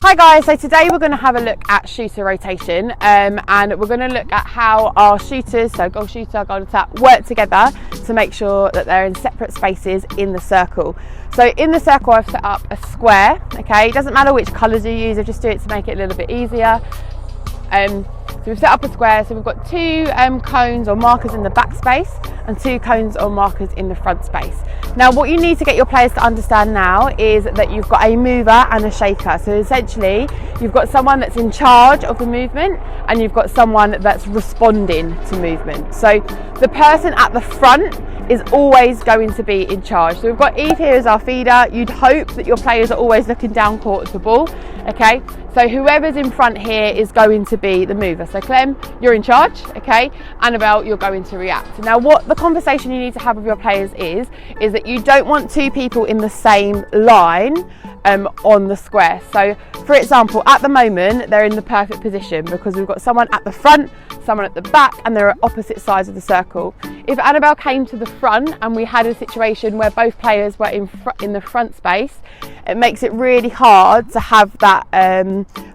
Hi guys, so today we're going to have a look at shooter rotation and we're going to look at how our shooters, so goal shooter, goal attack, work together to make sure that they're in separate spaces in the circle. So in the circle I've set up a square, okay, it doesn't matter which colours you use, I just do it to make it a little bit easier. So we've set up a square, so we've got two cones or markers in the back space and two cones or markers in the front space. Now what you need to get your players to understand now is that you've got a mover and a shaker. So essentially you've got someone that's in charge of the movement and you've got someone that's responding to movement. So the person at the front is always going to be in charge. So we've got Eve here as our feeder. You'd hope that your players are always looking down court at the ball, okay? So whoever's in front here is going to be the mover. So Clem, you're in charge, okay? Annabelle, you're going to react. Now what the conversation you need to have with your players is that you don't want two people in the same line on the square. So for example, at the moment, they're in the perfect position because we've got someone at the front, someone at the back, and they're at opposite sides of the circle. If Annabelle came to the front and we had a situation where both players were in the front space, it makes it really hard to have that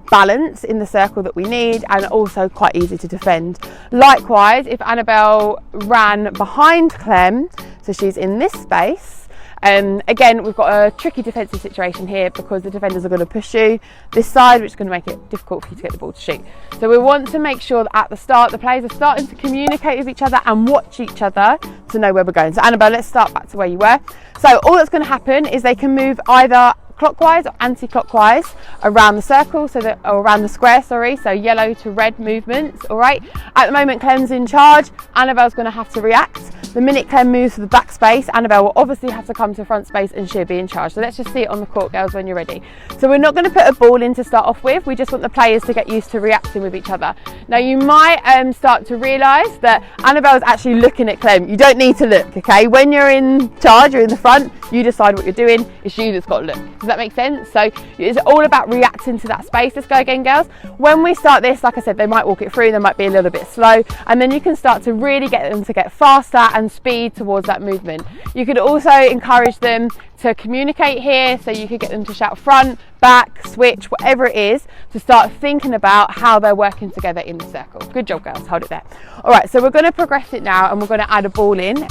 balance in the circle that we need, and also quite easy to defend. Likewise, if Annabelle ran behind Clem, so she's in this space, again, we've got a tricky defensive situation here because the defenders are going to push you this side, which is going to make it difficult for you to get the ball to shoot. So we want to make sure that at the start, the players are starting to communicate with each other and watch each other to know where we're going. So Annabelle, let's start back to where you were. So all that's going to happen is they can move either clockwise or anti-clockwise around the circle, or around the square, sorry, so yellow to red movements, all right? At the moment, Clem's in charge. Annabelle's going to have to react. The minute Clem moves to the back space, Annabelle will obviously have to come to front space and she'll be in charge. So let's just see it on the court, girls, when you're ready. So we're not going to put a ball in to start off with. We just want the players to get used to reacting with each other. Now you might start to realise that Annabelle's actually looking at Clem. You don't need to look, okay? When you're in charge, you're in the front, you decide what you're doing. It's you that's got to look. Does that make sense? So it's all about reacting to that space. Let's go again, girls. When we start this, like I said, they might walk it through, they might be a little bit slow, and then you can start to really get them to get faster and speed towards that movement. You could also encourage them to communicate here, so you could get them to shout front, back, switch, whatever it is, to start thinking about how they're working together in the circle. Good job, girls, hold it there. All right, so we're going to progress it now and we're going to add a ball in.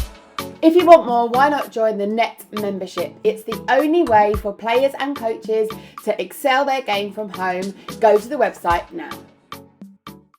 If you want more, why not join the Net membership? It's the only way for players and coaches to excel their game from home. Go to the website now.